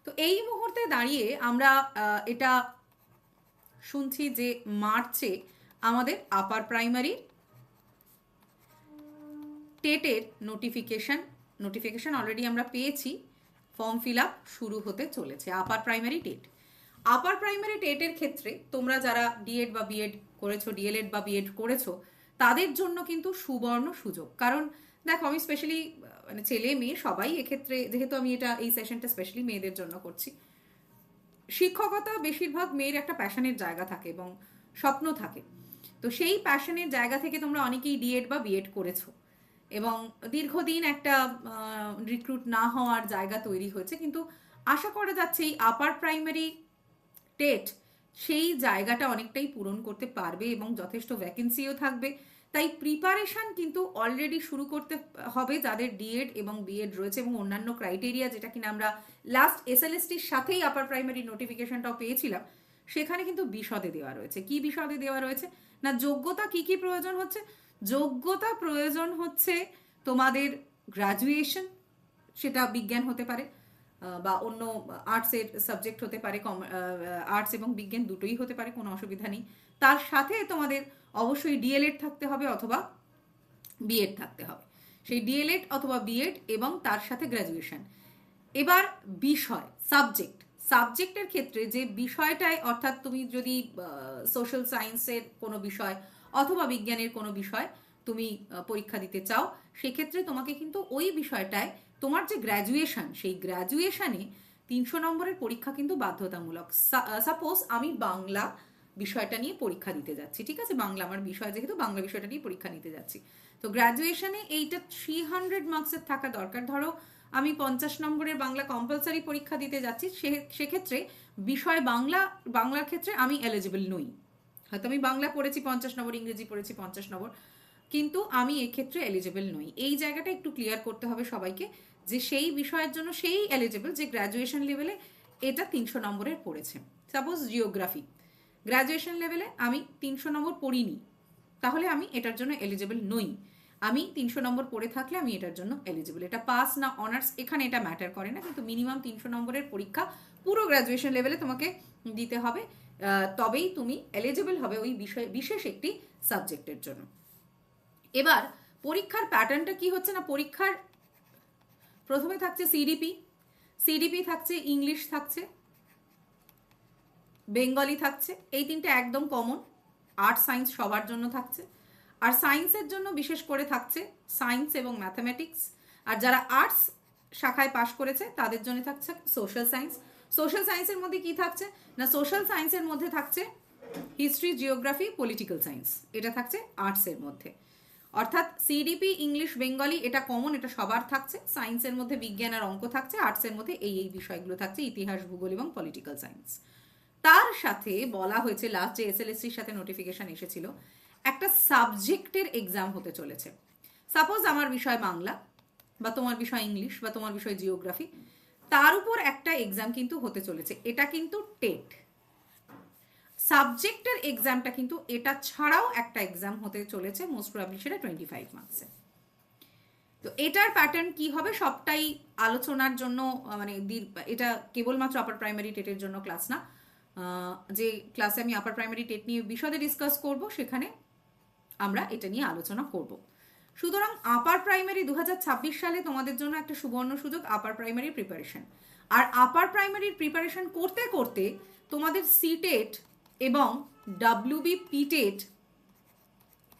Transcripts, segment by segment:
তো এই মুহূর্তে দাঁড়িয়ে আমরা এটা শুনছি যে মার্চে আমাদের আপার প্রাইমারি টেটের নোটিফিকেশন অলরেডি আমরা পেয়েছি, ফর্ম ফিল আপ শুরু হতে চলেছে upper primary TET. Upper primary টেটের ক্ষেত্রে তোমরা যারা ডিএড বা বিএড করেছো, ডিএলএড বা বিএড করেছো, তাদের জন্য কিন্তু সুবর্ণ সুযোগ। কারণ দেখো, আমি স্পেশালি মানে ছেলে মেয়ে সবাই এক্ষেত্রে, যেহেতু আমি এই সেশনটা স্পেশালি মেয়েদের জন্য করছি, শিক্ষকতা বেশিরভাগ মেয়ের একটা প্যাশনের জায়গা থাকে এবং স্বপ্ন থাকে। তো সেই প্যাশনের জায়গা থেকে তোমরা অনেকেই ডিএড বা বিএড করেছো এবং দীর্ঘদিন একটা রিক্রুট না হওয়ার জায়গা তৈরি হয়েছে, কিন্তু আশা করা যাচ্ছে এই আপার প্রাইমারি টেট সেই জায়গাটা অনেকটাই পূরণ করতে পারবে এবং যথেষ্ট ভ্যাকেন্সিও থাকবে। তাই প্রিপারেশন কিন্তু অলরেডি শুরু করতে হবে যাদের ডিএড এবং বিএড রয়েছে, এবং অন্যান্য ক্রাইটেরিয়া যেটা কিনা আমরা লাস্ট এসএলএসটির সাথেই আপার প্রাইমারি নোটিফিকেশনটাও পেয়েছিলাম, সেখানে কিন্তু বিশদে দেওয়া রয়েছে। কি বিশদে দেওয়া রয়েছে না, যোগ্যতা কি কি প্রয়োজন হচ্ছে। যোগ্যতা প্রয়োজন হচ্ছে তোমাদের গ্রাজুয়েশন, সেটা বিজ্ঞান হতে পারে বা অন্য আর্টসের সাবজেক্ট হতে পারে, আর্টস এবং বিজ্ঞান দুটোই হতে পারে, কোনো অসুবিধা নেই। তার সাথে তোমাদের অবশ্যই ডিএলএড থাকতে হবে অথবা বিএড থাকতে হবে, সেই ডিএলএড অথবা বিএড এবং তার সাথে গ্র্যাজুয়েশন। এবার বিষয়, সাবজেক্টের ক্ষেত্রে যে বিষয়টায়, অর্থাৎ তুমি যদি সোশ্যাল সায়েন্সের কোনো বিষয় অথবা বিজ্ঞানের কোনো বিষয় তুমি পরীক্ষা দিতে চাও, সেক্ষেত্রে তোমাকে কিন্তু ওই বিষয়টায় তোমার যে গ্র্যাজুয়েশন, সেই গ্র্যাজুয়েশনে 300 নম্বরের পরীক্ষা কিন্তু বাধ্যতামূলক। সাপোজ আমি বাংলা বিষয়টা নিয়ে পরীক্ষা দিতে যাচ্ছি, ঠিক আছে, বাংলা আমার বিষয়, যেহেতু বাংলা বিষয়টা নিয়ে পরীক্ষা নিতে যাচ্ছি, তো গ্র্যাজুয়েশনে এইটা 300 মার্কসের থাকা দরকার। ধরো আমি 50 নম্বরের বাংলা কম্পালসারি পরীক্ষা দিতে যাচ্ছি, সেক্ষেত্রে বিষয় বাংলার ক্ষেত্রে আমি এলিজিবল নই। হয়তো আমি বাংলা পড়েছি 50 নম্বর, ইংরেজি পড়েছি 50 নম্বর, কিন্তু আমি এক্ষেত্রে এলিজিবল নই। এই জায়গাটা একটু ক্লিয়ার করতে হবে সবাইকে, যে সেই বিষয়ের জন্য সেই এলিজিবল যে গ্র্যাজুয়েশন লেভেলে এটা 300 নম্বরের পড়েছে। সাপোজ জিওগ্রাফি, গ্র্যাজুয়েশন লেভেলে আমি 300 নম্বর পড়িনি, তাহলে আমি এটার জন্য এলিজিবল নই। আমি 300 নম্বর পড়ে থাকলে আমি এটার জন্য এলিজিবল। এটা পাস না অনার্স এখানে এটা ম্যাটার করে না, কিন্তু মিনিমাম 300 নম্বরের পরীক্ষা পুরো গ্র্যাজুয়েশন লেভেলে তোমাকে দিতে হবে, তবেই তুমি এলিজিবল হবে ওই বিষয় বিশেষ একটি সাবজেক্টের জন্য। এবার পরীক্ষার প্যাটার্নটা কি হচ্ছে না, পরীক্ষার প্রথমে থাকছে সিডিপি থাকছে, ইংলিশ থাকছে, বেঙ্গলি থাকছে, এই তিনটে একদম কমন। আর্টস সায়েন্স সবার জন্য থাকছে, আর সায়েন্সের জন্য বিশেষ করে থাকছে সায়েন্স এবং ম্যাথামেটিক্স। আর যারা আর্টস শাখায় পাশ করেছে তাদের জন্য থাকছে সোশ্যাল সায়েন্স। সোশ্যাল সায়েন্সের মধ্যে কি থাকছে না, সোশ্যাল সায়েন্সের মধ্যে থাকছে হিস্ট্রি, জিওগ্রাফি, পলিটিক্যাল সায়েন্স, এটা থাকছে আর্টসের মধ্যে। অর্থাৎ সিডিপি, ইংলিশ, বেঙ্গলি এটা কমন, এটা সবার থাকছে। সায়েন্সের মধ্যে বিজ্ঞান আর অঙ্ক থাকছে, আর্টসের মধ্যে এই বিষয়গুলো থাকছে, ইতিহাস, ভূগোল এবং পলিটিক্যাল সায়েন্স। তার সাথে বলা হয়েছে, লাস্ট যে এসএলএসসির সাথে নোটিফিকেশন এসেছিল, একটা সাবজেক্টের এক্সাম হতে চলেছে। সাপোজ আমার বিষয় বাংলা বা তোমার বিষয় ইংলিশ বা তোমার বিষয় জিওগ্রাফি, তার উপর একটা এক্সাম কিন্তু হতে চলেছে। এটা কিন্তু টেট সাবজেক্টের এক্সামটা, কিন্তু এটা ছাড়াও একটা এক্সাম হতে চলেছে, মোস্ট প্রবাবলি সেটা 25 মার্কসে। তো এটার প্যাটার্ন কি হবে সবটাই আলোচনার জন্য, মানে এটা কেবলমাত্র আপার প্রাইমারি টেটের জন্য ক্লাস না, যে ক্লাসে আমি আপার প্রাইমারি টেট নিয়ে বিশদে ডিসকাস করব, সেখানে আমরা এটা নিয়ে আলোচনা করব। সুতরাং আপার প্রাইমারি 2026 সালে তোমাদের জন্য একটা সুবর্ণ সুযোগ, আপার প্রাইমারি প্রিপারেশন। আর আপার প্রাইমারির প্রিপারেশন করতে করতে তোমাদের সিটেট এবং ডাব্লিউবি পিটেট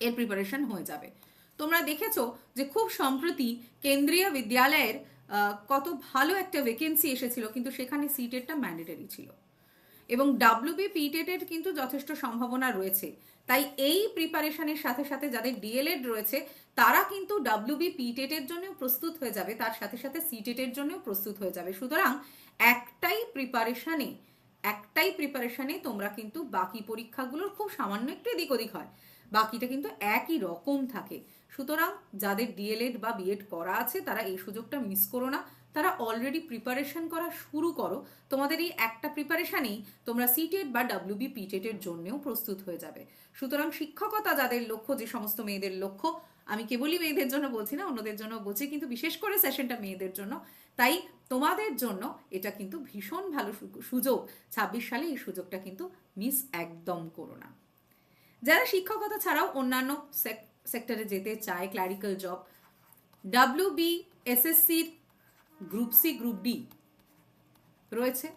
এর প্রিপারেশন হয়ে যাবে। তোমরা দেখেছো যে খুব সম্প্রতি কেন্দ্রীয় বিদ্যালয়ের কত ভালো একটা ভ্যাকেন্সি এসেছিল, কিন্তু সেখানে সিটেটটা ম্যান্ডেটরি ছিল, এবং ডাব্লিউবি পিটেটের কিন্তু যথেষ্ট সম্ভাবনা রয়েছে। তাই এই প্রিপারেশনের সাথে সাথে যাদের ডিএলএড রয়েছে তারা কিন্তু ডাব্লিউবি পিটেটের জন্যও প্রস্তুত হয়ে যাবে, তার সাথে সাথে সিটেটের জন্যও প্রস্তুত হয়ে যাবে। সুতরাং একটাই প্রিপারেশনে তোমরা কিন্তু বাকি পরীক্ষাগুলোর খুব সামান্য একটু এদিক ওদিক হয়, বাকিটা কিন্তু একই রকম থাকে। সুতরাং যাদের ডিএলএড বা বিএড করা আছে তারা এই সুযোগটা মিস করো না, তারা অলরেডি প্রিপারেশন করা শুরু করো। তোমাদের এই একটা প্রিপারেশানেই তোমরা সিটেট বা ডাব্লিউবি পিটেটের জন্যও প্রস্তুত হয়ে যাবে। সুতরাং শিক্ষকতা যাদের লক্ষ্য, যে সমস্ত মেয়েদের লক্ষ্য, আমি কেবলই মেয়েদের জন্য বলছি না, অন্যদের জন্য বলছি, কিন্তু বিশেষ করে সেশনটা মেয়েদের জন্য, তাই তোমাদের জন্য এটা কিন্তু ভীষণ ভালো সুযোগ। 26 সালে এই সুযোগটা কিন্তু মিস একদম করো না। যারা শিক্ষকতা ছাড়াও অন্যান্য সেক্টরে যেতে চায়, ক্লারিক্যাল জব, WBSSCর গ্রুপ সি, গ্রুপ ডি রয়েছে।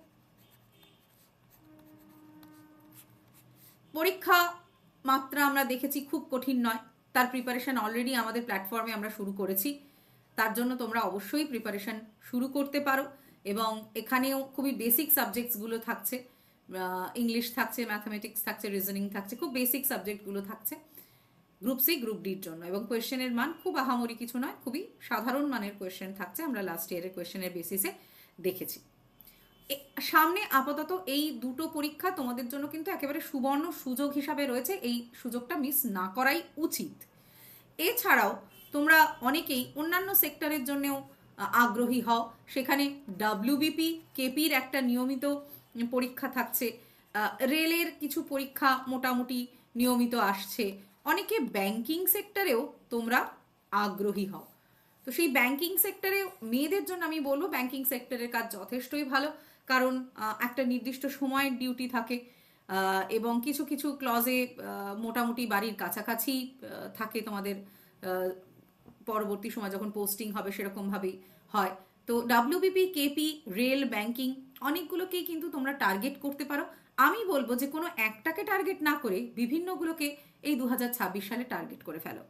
পরীক্ষা মাত্রা আমরা দেখেছি খুব কঠিন নয়, তার প্রিপারেশন অলরেডি আমাদের প্ল্যাটফর্মে আমরা শুরু করেছি। তার জন্য তোমরা অবশ্যই প্রিপারেশন শুরু করতে পারো, এবং এখানেও খুবই বেসিক সাবজেক্টসগুলো থাকছে, ইংলিশ থাকছে, ম্যাথামেটিক্স থাকছে, রিজনিং থাকছে, খুব বেসিক সাবজেক্টগুলো থাকছে গ্রুপ সি, গ্রুপ ডির জন্য। এবং কোয়েশ্চেনের মান খুব আহামরি কিছু নয়, খুবই সাধারণ মানের কোয়েশ্চেন থাকছে, আমরা লাস্ট ইয়ারের কোয়েশ্চেনের বেসিসে দেখেছি। সামনে আপাতত এই দুটো পরীক্ষা তোমাদের জন্য কিন্তু একেবারে সুবর্ণ সুযোগ হিসাবে রয়েছে, এই সুযোগটা মিস না করাই উচিত। এছাড়াও তোমরা অনেকেই অন্যান্য সেক্টরের জন্যও আগ্রহী হও, সেখানে WBP, কেপির একটা নিয়মিত পরীক্ষা থাকছে, রেলের কিছু পরীক্ষা মোটামুটি নিয়মিত আসছে, অনেকে ব্যাংকিং সেক্টরেও তোমরা আগ্রহী হও। তো সেই ব্যাংকিং সেক্টরে মেয়েদের জন্য আমি বলবো ব্যাংকিং সেক্টরের কাজ যথেষ্টই ভালো, কারণ একটা নির্দিষ্ট সময়ের ডিউটি থাকে, এবং কিছু কিছু ক্লজে মোটামুটি বাড়ির কাছাকাছি থাকে তোমাদের, পরবর্তী সময় যখন পোস্টিং হবে সেরকমভাবেই হয়। তো WBP, কেপি, রেল, ব্যাংকিং অনেকগুলোকেই কিন্তু তোমরা টার্গেট করতে পারো। আমি বলবো যে কোনো একটাকে টার্গেট না করে বিভিন্নগুলোকে এই 2026 সালে টার্গেট করে ফেলো।